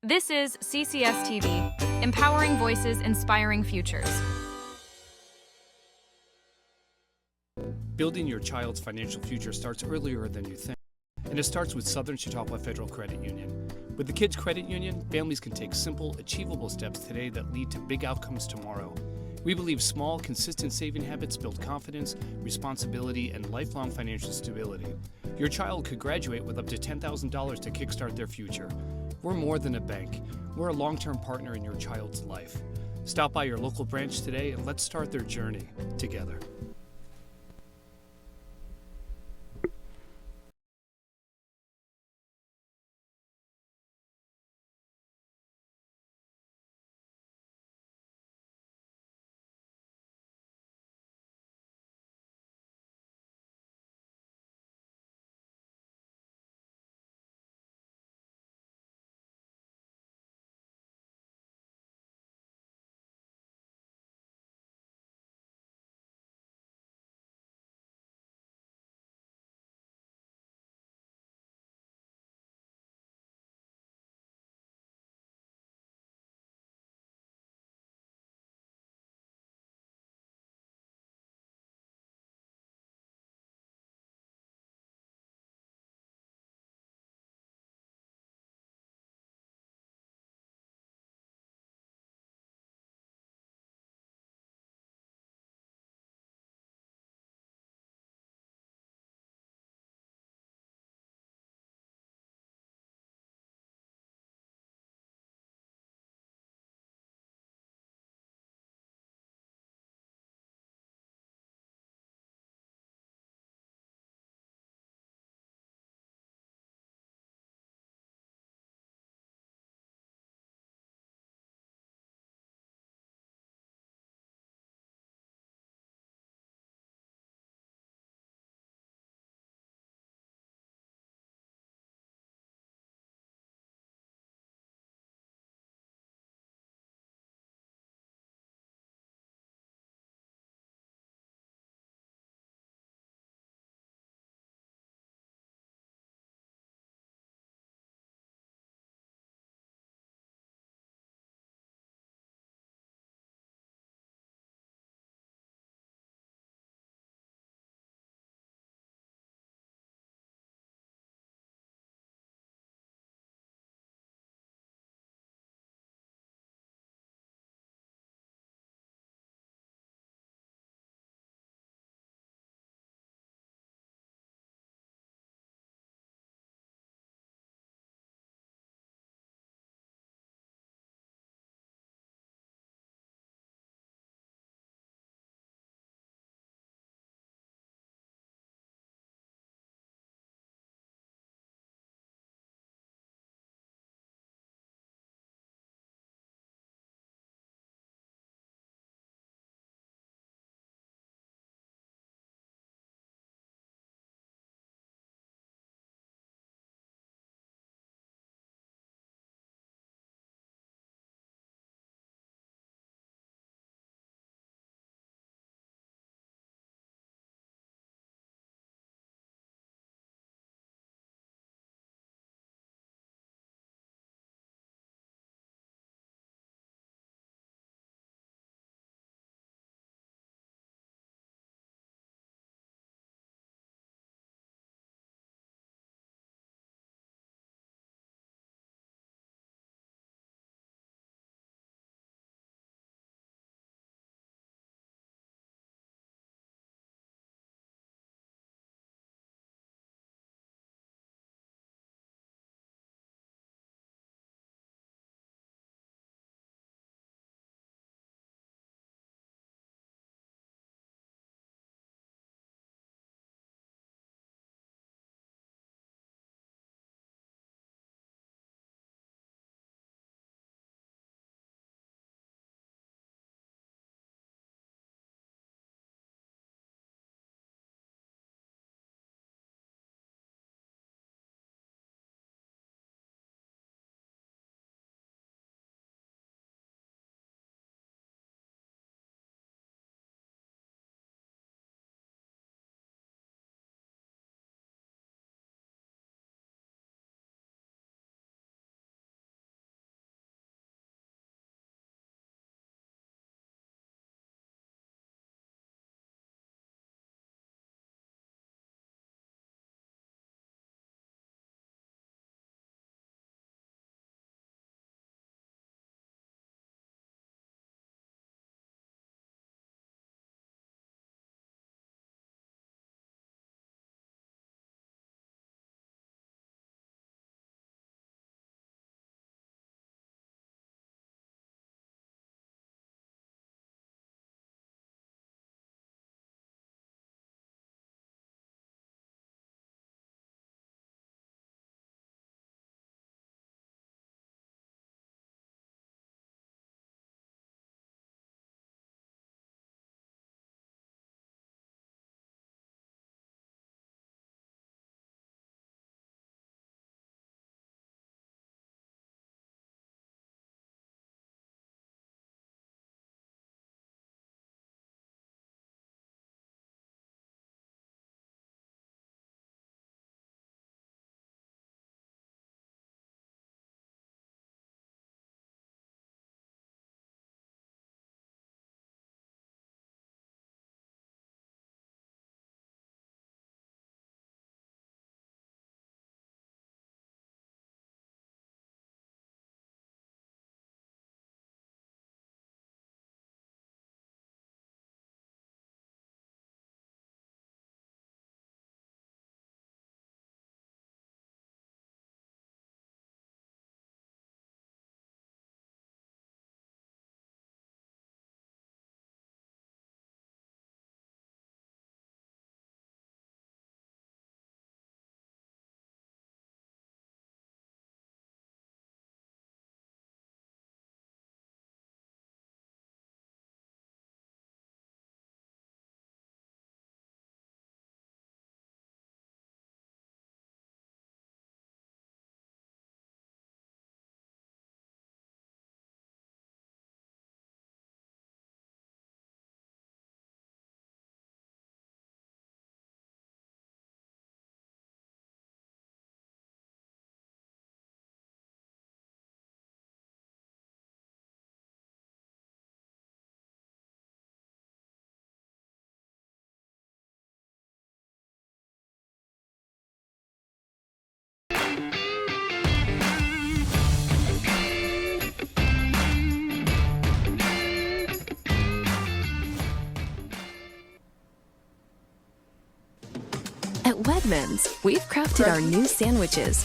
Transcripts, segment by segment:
This is CCS-TV, empowering voices, inspiring futures. Building your child's financial future starts earlier than you think, and it starts with Southern Chautauqua Federal Credit Union. With the Kids Credit Union, families can take simple, achievable steps today that lead to big outcomes tomorrow. We believe small, consistent saving habits build confidence, responsibility, and lifelong financial stability. Your child could graduate with up to $10,000 to kickstart their future. We're more than a bank. We're a long-term partner in your child's life. Stop by your local branch today and let's start their journey together. At Wegmans, we've crafted our new sandwiches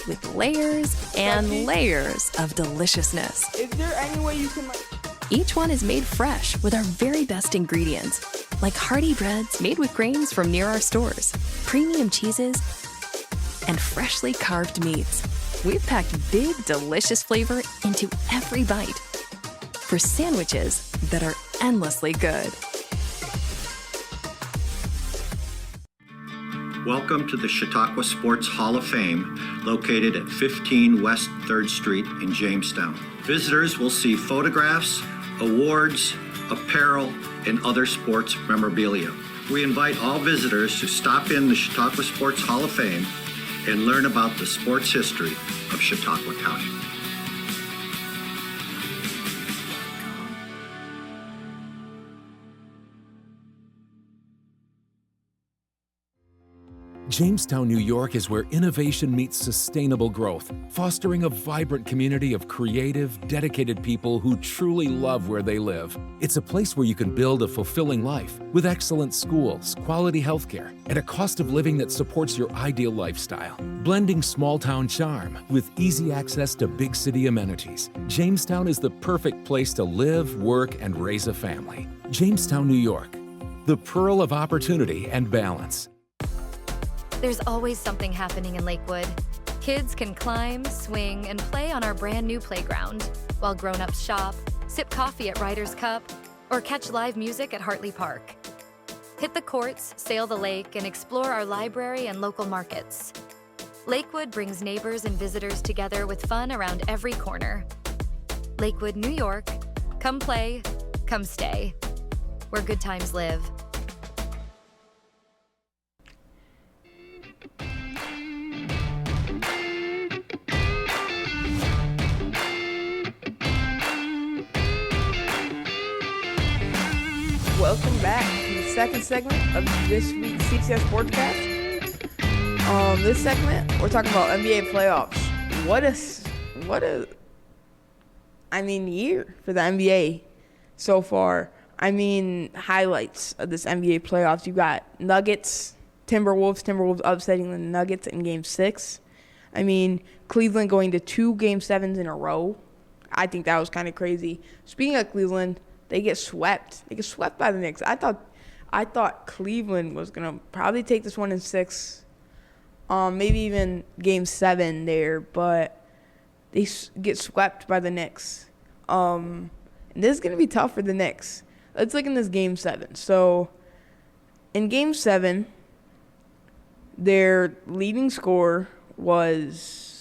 with layers and layers of deliciousness. Is there any way you can Each one is made fresh with our very best ingredients, like hearty breads made with grains from near our stores, premium cheeses, and freshly carved meats. We've packed big, delicious flavor into every bite for sandwiches that are endlessly good. Welcome to the Chautauqua Sports Hall of Fame, located at 15 West 3rd Street in Jamestown. Visitors will see photographs, awards, apparel, and other sports memorabilia. We invite all visitors to stop in the Chautauqua Sports Hall of Fame and learn about the sports history of Chautauqua County. Jamestown, New York is where innovation meets sustainable growth, fostering a vibrant community of creative, dedicated people who truly love where they live. It's a place where you can build a fulfilling life with excellent schools, quality healthcare, and a cost of living that supports your ideal lifestyle. Blending small-town charm with easy access to big city amenities, Jamestown is the perfect place to live, work, and raise a family. Jamestown, New York, the pearl of opportunity and balance. There's always something happening in Lakewood. Kids can climb, swing, and play on our brand new playground, while grown-ups shop, sip coffee at Ryder's Cup, or catch live music at Hartley Park. Hit the courts, sail the lake, and explore our library and local markets. Lakewood brings neighbors and visitors together with fun around every corner. Lakewood, New York. Come play, come stay. Where good times live. Welcome back to the second segment of this week's CCS Sportscast. This segment, we're talking about NBA playoffs. What a year for the NBA so far. Highlights of this NBA playoffs. You got Nuggets, Timberwolves upsetting the Nuggets in Game 6. Cleveland going to 2 Game 7s in a row. I think that was kind of crazy. Speaking of Cleveland, they get swept. They get swept by the Knicks. I thought Cleveland was going to probably take this one in 6. Maybe even Game 7 there, but they get swept by the Knicks. And this is going to be tough for the Knicks. Let's look in this Game 7. So, in Game 7, their leading scorer was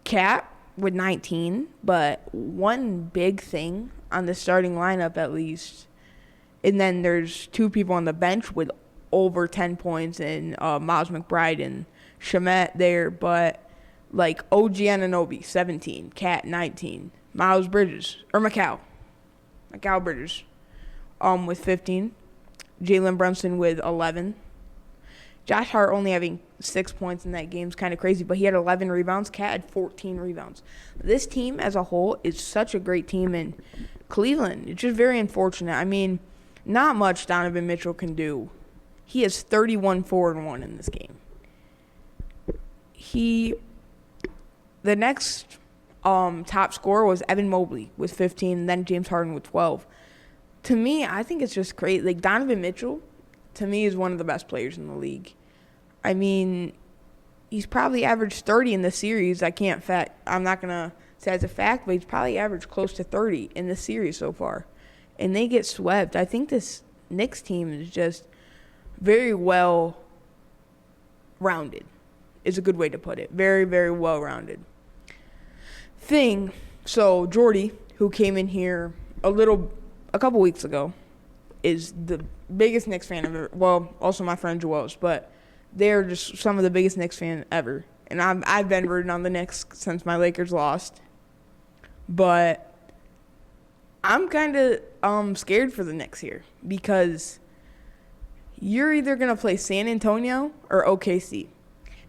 Cat with 19, but one big thing on the starting lineup at least, and then there's 2 people on the bench with over 10 points, and Miles McBride and Shamet there, but like OG Anunoby, 17, Cat 19, Mikal Bridges with 15, Jalen Brunson with 11. Josh Hart only having 6 points in that game is kind of crazy, but he had 11 rebounds. Cat had 14 rebounds. This team as a whole is such a great team, and Cleveland, it's just very unfortunate. Not much Donovan Mitchell can do. He has 31-4-1 in this game. The next top scorer was Evan Mobley with 15, and then James Harden with 12. To me, I think it's just great. Like, Donovan Mitchell, to me, is one of the best players in the league. He's probably averaged 30 in the series. I'm not going to say as a fact, but he's probably averaged close to 30 in the series so far. And they get swept. I think this Knicks team is just very well-rounded, is a good way to put it. Very, very well-rounded. So Jordy, who came in here a couple weeks ago, is the biggest Knicks fan ever. Well, also my friend Joel's, but they're just some of the biggest Knicks fan ever. And I've been rooting on the Knicks since my Lakers lost. But I'm kind of scared for the Knicks here because you're either going to play San Antonio or OKC.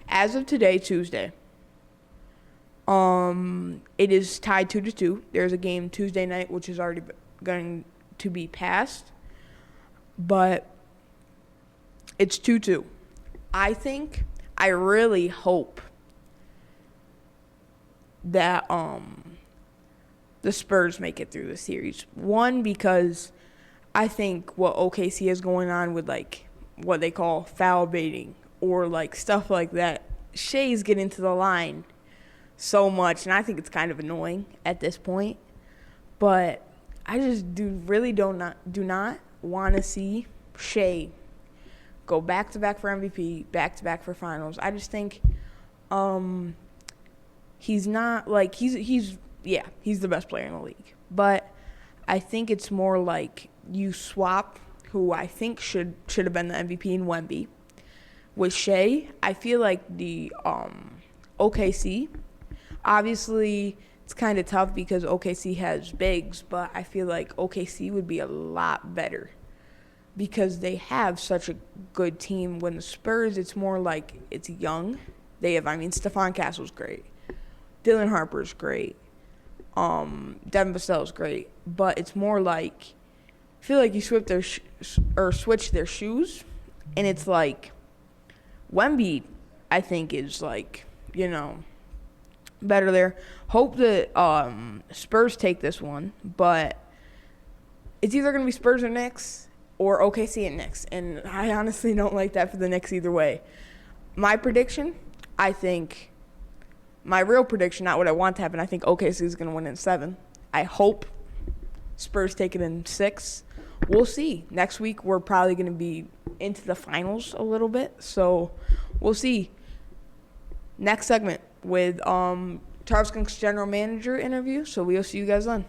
As of today, Tuesday, it is tied 2-2. There's a game Tuesday night, which is already going to be passed. But It's 2-2. I really hope that the Spurs make it through the series. One, because I think what OKC is going on with, like, what they call foul baiting or, like, stuff like that, Shea's getting to the line so much, and I think it's kind of annoying at this point. But I just do not want to see Shea go back-to-back for MVP, back-to-back for finals. I just think he's not, like, he's the best player in the league. But I think it's more like you swap who I think should have been the MVP in Wemby with Shea. I feel like the OKC, obviously it's kind of tough because OKC has bigs, but I feel like OKC would be a lot better because they have such a good team. When the Spurs, it's more like it's young. They have, Stephon Castle's great. Dylan Harper's great. Devin Vassell's great. But it's more like, I feel like you switch their shoes, and it's like Wemby, I think, is like, better there. Hope that Spurs take this one, but it's either going to be Spurs or Knicks or OKC and Knicks, and I honestly don't like that for the Knicks either way. My prediction, my real prediction, not what I want to happen, I think OKC is going to win in 7. I hope Spurs take it in 6. We'll see. Next week we're probably going to be into the finals a little bit, so we'll see. Next segment with Tarv Skunk's general manager interview, so we'll see you guys then.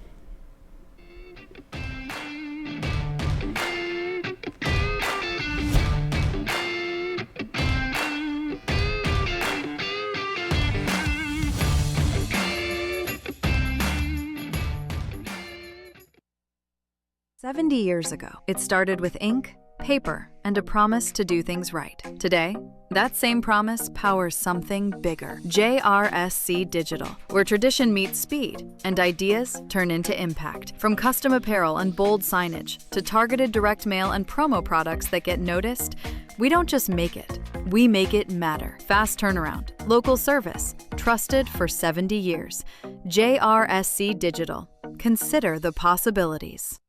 "70 years ago, it started with ink, paper, and a promise to do things right. Today, that same promise powers something bigger. JRSC Digital, where tradition meets speed and ideas turn into impact. From custom apparel and bold signage to targeted direct mail and promo products that get noticed, we don't just make it, we make it matter. Fast turnaround, local service, trusted for 70 years. JRSC Digital. Consider the possibilities."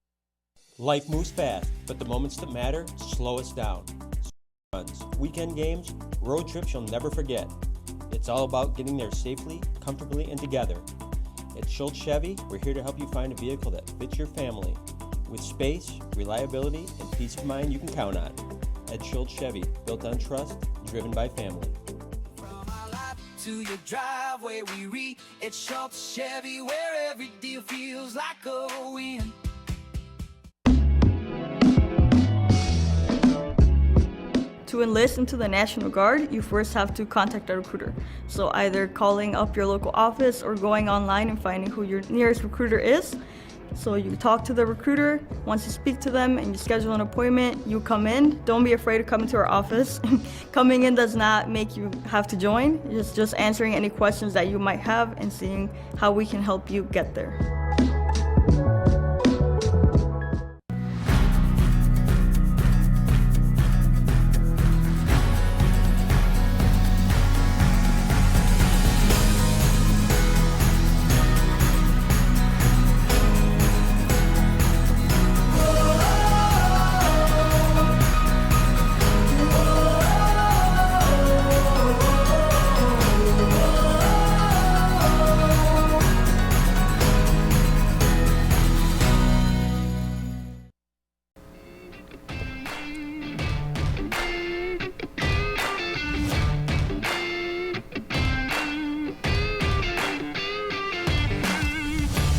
Life moves fast, but the moments that matter slow us down. Runs, weekend games, road trips you'll never forget. It's all about getting there safely, comfortably, and together. At Schultz Chevy, we're here to help you find a vehicle that fits your family, with space, reliability, and peace of mind you can count on. At Schultz Chevy, built on trust, driven by family. From our lot to your driveway, we reach at Schultz Chevy, where every deal feels like a win. To enlist into the National Guard, you first have to contact a recruiter. So either calling up your local office or going online and finding who your nearest recruiter is. So you talk to the recruiter. Once you speak to them and you schedule an appointment, you come in. Don't be afraid to come into our office. Coming in does not make you have to join. It's just answering any questions that you might have and seeing how we can help you get there.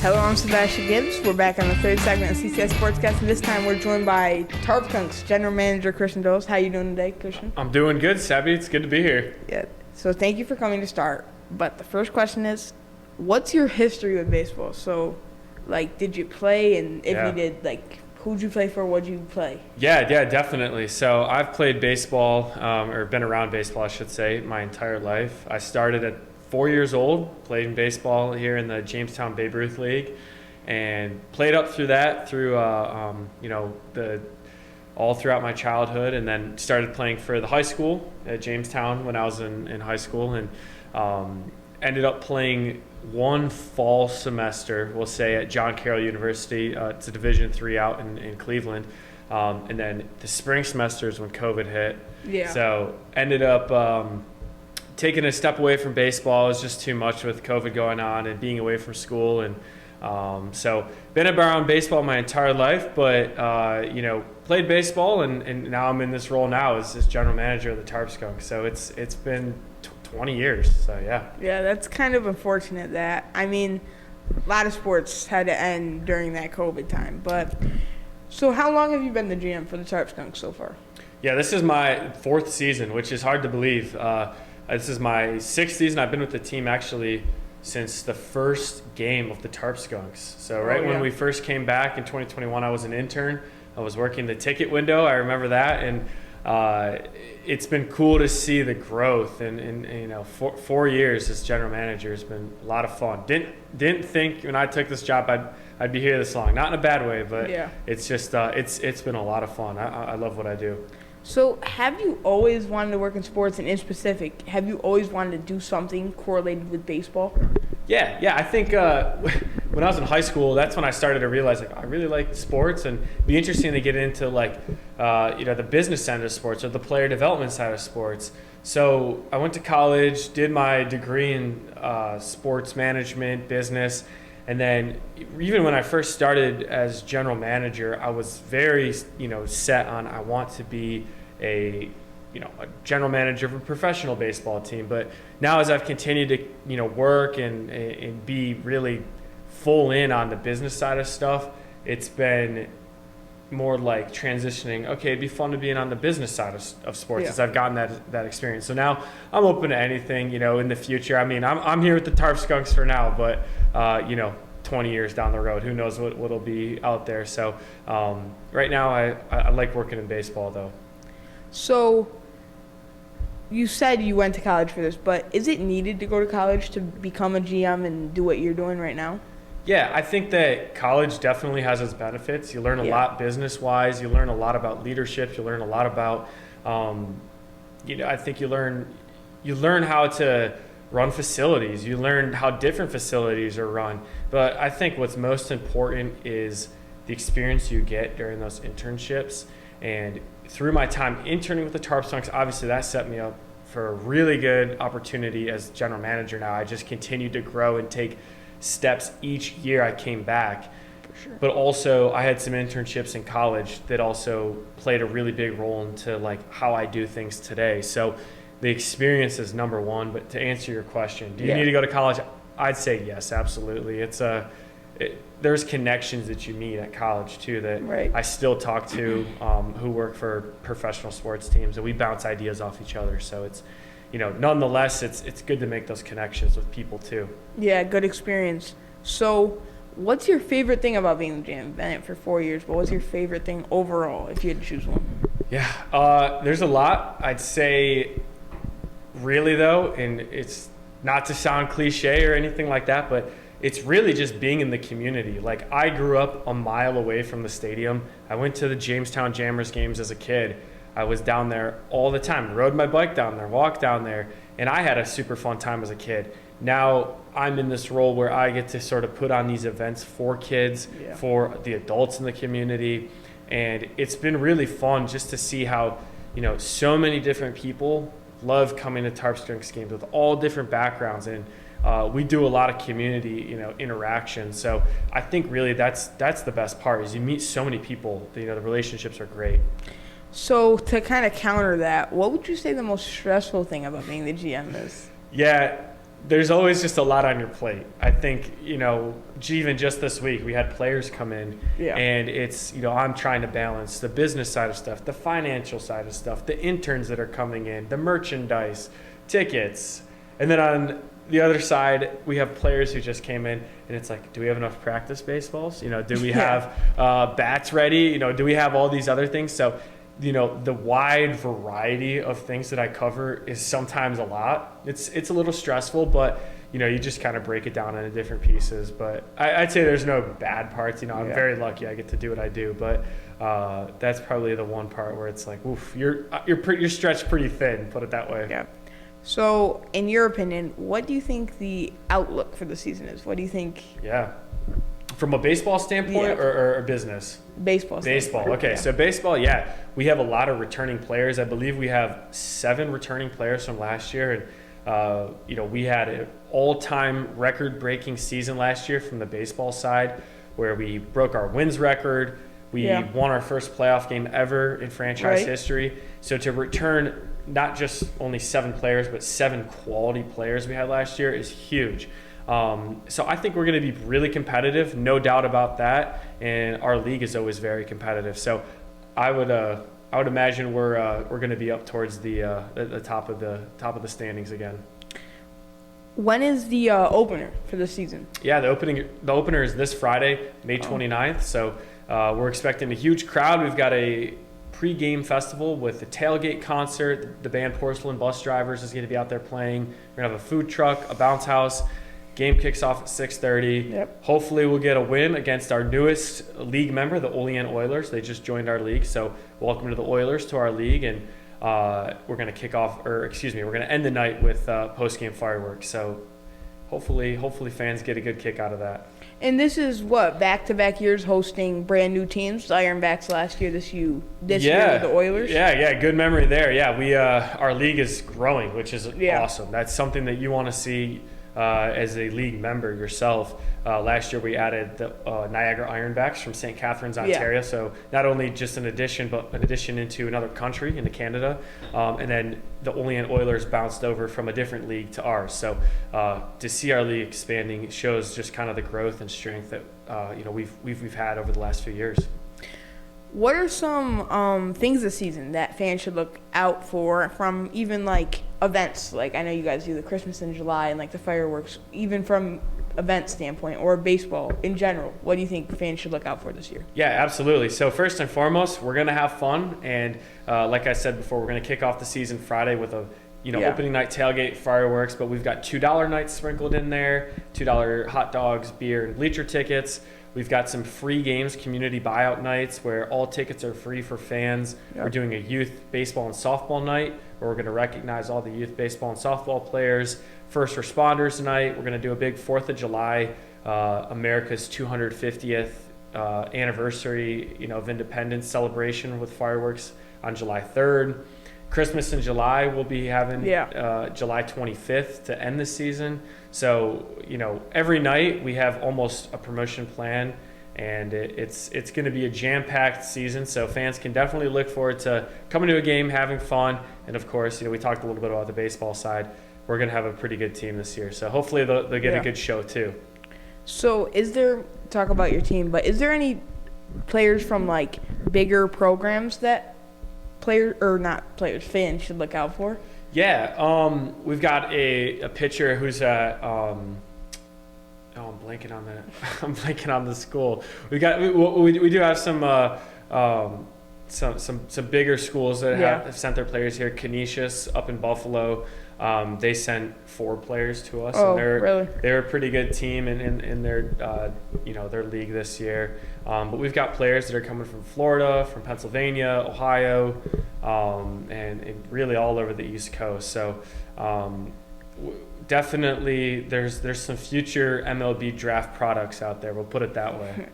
Hello, I'm Sebby Gibbs. We're back on the third segment of CCS Sportscast, and this time we're joined by Tarv Skunk's general manager, Christian Dolce. How you doing today, Christian? I'm doing good, Sebby. It's good to be here. Yeah. So thank you for coming to start. But the first question is, what's your history with baseball? So, like, did you play? And if you did, like, who'd you play for? What'd you play? Yeah, definitely. So I've played baseball, or been around baseball, I should say, my entire life. I started at 4 years old, played in baseball here in the Jamestown Babe Ruth League, and played up through that, through all throughout my childhood, and then started playing for the high school at Jamestown when I was in high school, and ended up playing one fall semester, we'll say, at John Carroll University. It's a Division III out in Cleveland. And then the spring semester is when COVID hit. Yeah. So ended up taking a step away from baseball. It was just too much with COVID going on and being away from school. And so been around baseball my entire life, but, played baseball, and now I'm in this role now as general manager of the Tarp Skunks. So it's been 20 years. So, yeah. Yeah, that's kind of unfortunate that, a lot of sports had to end during that COVID time. But so how long have you been the GM for the Tarp Skunks so far? Yeah, this is my 4th season, which is hard to believe. This is my 6th season. I've been with the team actually since the first game of the Tarp Skunks. So when we first came back in 2021, I was an intern. I was working the ticket window. I remember that. And it's been cool to see the growth. And 4 years as general manager has been a lot of fun. Didn't think when I took this job I'd be here this long. Not in a bad way, but it's just it's been a lot of fun. I love what I do. So have you always wanted to work in sports, and in specific, have you always wanted to do something correlated with baseball? Yeah. I think when I was in high school, that's when I started to realize I really like sports, and it'd be interesting to get into the business side of sports or the player development side of sports. So I went to college, did my degree in sports management, business, and then even when I first started as general manager, I was very set on I want to be a general manager of a professional baseball team. But now as I've continued to work and be really full in on the business side of stuff, it's been more like transitioning. Okay, it'd be fun to be in on the business side of sports as I've gotten that experience. So now I'm open to anything in the future. I'm here with the Tarp Skunks for now, but 20 years down the road, who knows what'll be out there. So right now I like working in baseball though. So you said you went to college for this, but is it needed to go to college to become a GM and do what you're doing right now? Yeah, I think that college definitely has its benefits. You learn a lot business-wise. You learn a lot about leadership. You learn a lot about, I think you learn how to run facilities. You learn how different facilities are run. But I think what's most important is the experience you get during those internships. And through my time interning with the Tarp Skunks, obviously that set me up for a really good opportunity as general manager now. I just continued to grow and take steps each year I came back. For sure. But also I had some internships in college that also played a really big role into how I do things today. So the experience is number one. But to answer your question, do you need to go to college? I'd say yes, absolutely. There's connections that you meet at college too that I still talk to who work for professional sports teams, and we bounce ideas off each other. So it's nonetheless, it's good to make those connections with people too. Yeah, good experience. So what's your favorite thing about being the GM? Been it for 4 years, but what's your favorite thing overall if you had to choose one? Yeah, there's a lot. I'd say really though, and it's not to sound cliche or anything like that, but it's really just being in the community. I grew up a mile away from the stadium. I went to the Jamestown Jammers games as a kid. I was down there all the time, rode my bike down there, walked down there, and I had a super fun time as a kid. Now I'm in this role where I get to sort of put on these events for kids, for the adults in the community, and it's been really fun just to see how, so many different people love coming to Tarp Skunks games with all different backgrounds, and we do a lot of community, interaction. So I think really that's the best part is you meet so many people. The relationships are great. So to kind of counter that, what would you say the most stressful thing about being the GM is? Yeah, there's always just a lot on your plate. I think, even just this week we had players come in and it's, I'm trying to balance the business side of stuff, the financial side of stuff, the interns that are coming in, the merchandise, tickets. And then on the other side, we have players who just came in and it's do we have enough practice baseballs? Do we have bats ready? Do we have all these other things? So, the wide variety of things that I cover is sometimes a lot. It's a little stressful, but, you just kind of break it down into different pieces. But I'd say there's no bad parts. I'm very lucky I get to do what I do. But that's probably the one part where it's like, oof, you're stretched pretty thin, put it that way. Yeah. So, in your opinion, what do you think the outlook for the season is? What do you think? Yeah. From a baseball standpoint or a business? Baseball. Okay, so baseball, we have a lot of returning players. I believe we have 7 returning players from last year. And, we had an all-time record-breaking season last year from the baseball side where we broke our wins record. We won our first playoff game ever in franchise history. So to return not just only 7 players, but 7 quality players we had last year is huge. So I think we're going to be really competitive, no doubt about that. And our league is always very competitive. So I would imagine we're going to be up towards the top of the standings again. When is the opener for the season? Yeah, the opener is this Friday, May 29th. So we're expecting a huge crowd. We've got a pre-game festival with the tailgate concert. The band Porcelain Bus Drivers is going to be out there playing. We're going to have a food truck, a bounce house. Game kicks off at 6:30. Yep. Hopefully we'll get a win against our newest league member, the Olean Oilers. They just joined our league, so welcome to the Oilers to our league. And we're going to end the night with post-game fireworks. So hopefully fans get a good kick out of that. And this is back-to-back years hosting brand new teams. The Ironbacks last year, this year with the Oilers. Yeah, good memory there. Yeah, we our league is growing, which is awesome. That's something that you want to see. As a league member yourself, last year we added the Niagara Ironbacks from St. Catharines, Ontario. So not only just an addition, but an addition into another country, into Canada. And then the Olean Oilers bounced over from a different league to ours. So to see our league expanding shows just kind of the growth and strength that we've had over the last few years. What are some things this season that fans should look out for from even like events? Like I know you guys do the Christmas in July and like the fireworks, even from event standpoint or baseball in general. What do you think fans should look out for this year? Yeah, absolutely. So first and foremost, we're going to have fun. And like I said before, we're going to kick off the season Friday with a opening night tailgate fireworks, but we've got $2 nights sprinkled in there, $2 hot dogs, beer, and bleacher tickets. We've got some free games, community buyout nights where all tickets are free for fans. Yep. We're doing a youth baseball and softball night where we're going to recognize all the youth baseball and softball players. First responders night, we're going to do a big 4th of July, America's 250th anniversary of independence celebration with fireworks on July 3rd. Christmas in July, we'll be having July 25th to end the season. So, every night we have almost a promotion plan, and it's going to be a jam-packed season. So fans can definitely look forward to coming to a game, having fun. And of course, we talked a little bit about the baseball side. We're going to have a pretty good team this year. So hopefully they'll get a good show too. So talk about your team, but is there any players from like bigger programs that fans should look out for? Yeah, we've got a pitcher who's at I'm blanking on the school. We do have some bigger schools that have sent their players here. Canisius up in Buffalo, they sent 4 players to us. Oh, and really? They're a pretty good team in their their league this year. But we've got players that are coming from Florida, from Pennsylvania, Ohio, and really all over the East Coast. So definitely there's some future MLB draft products out there. We'll put it that way.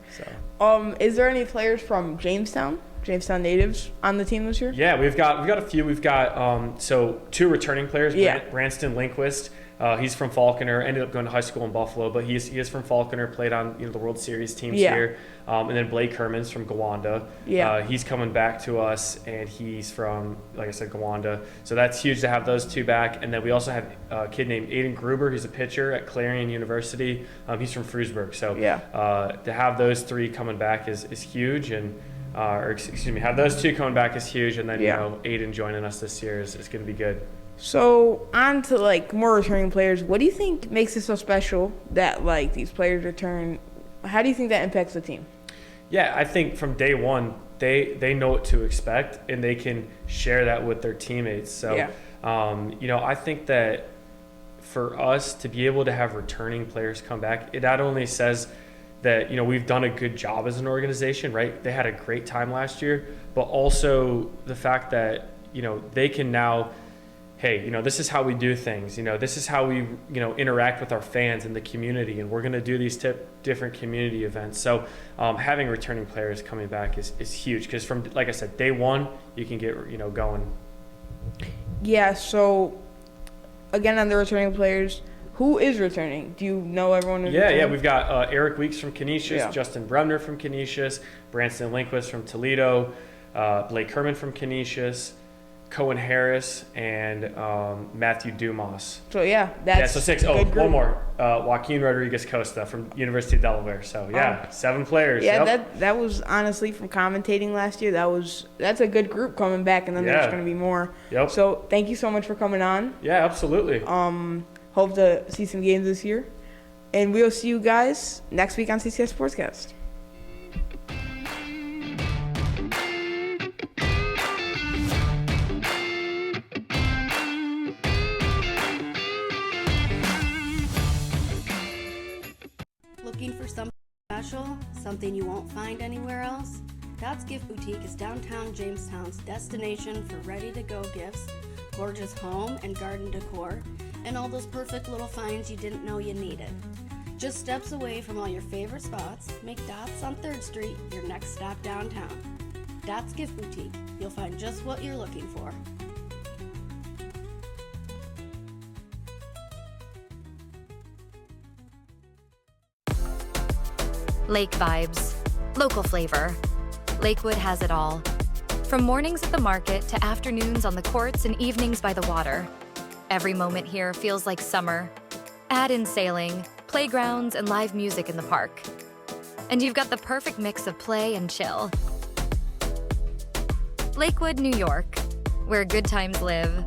So is there any players from Jamestown natives on the team this year? Yeah, we've got a few. We've got 2 returning players. Branston Lindquist. He's from Falconer. Ended up going to high school in Buffalo, but he is from Falconer. Played on the World Series teams here. And then Blake Herman's from Gowanda. He's coming back to us, and he's from, like I said, Gowanda. So that's huge to have those 2 back. And then we also have a kid named Aiden Gruber. He's a pitcher at Clarion University. He's from Frewsburg. So to have those 3 coming back is huge. And have those 2 coming back is huge. And then Aiden joining us this year is going to be good. So on to like more returning players. What do you think makes it so special that like these players return? How do you think that impacts the team? Yeah, I think from day one they know what to expect and they can share that with their teammates. So I think that for us to be able to have returning players come back, it not only says that, you know, we've done a good job as an organization, right? They had a great time last year, but also the fact that, you know, they can now, hey, you know, this is how we do things. You know, this is how we, you know, interact with our fans and the community, and we're going to do these different community events. So having returning players coming back is huge, because from, like I said, day one, you can get, you know, going. Yeah, so again, on the returning players, who is returning? Do you know everyone who's returning? Yeah, we've got Eric Weeks from Canisius, Yeah. Justin Bremner from Canisius, Branston Lindquist from Toledo, Blake Herman from Canisius, Cohen Harris, and Matthew Dumas. So yeah, that's so 6. a good group. One more. Joaquin Rodriguez Costa from University of Delaware. So yeah, 7 players. Yeah, Yep. that was honestly, from commentating last year, that's a good group coming back, and then there's going to be more. Yep. So thank you so much for coming on. Yeah, absolutely. Hope to see some games this year, and we'll see you guys next week on CCS Sportscast. Looking for something special, something you won't find anywhere else? That's Gift Boutique is downtown Jamestown's destination for ready-to-go gifts, gorgeous home and garden decor, and all those perfect little finds you didn't know you needed. Just steps away from all your favorite spots, make Dots on 3rd Street your next stop downtown. Dots Gift Boutique. You'll find just what you're looking for. Lake vibes, local flavor. Lakewood has it all. From mornings at the market to afternoons on the courts and evenings by the water. Every moment here feels like summer. Add in sailing, playgrounds, and live music in the park. And you've got the perfect mix of play and chill. Lakewood, New York, where good times live.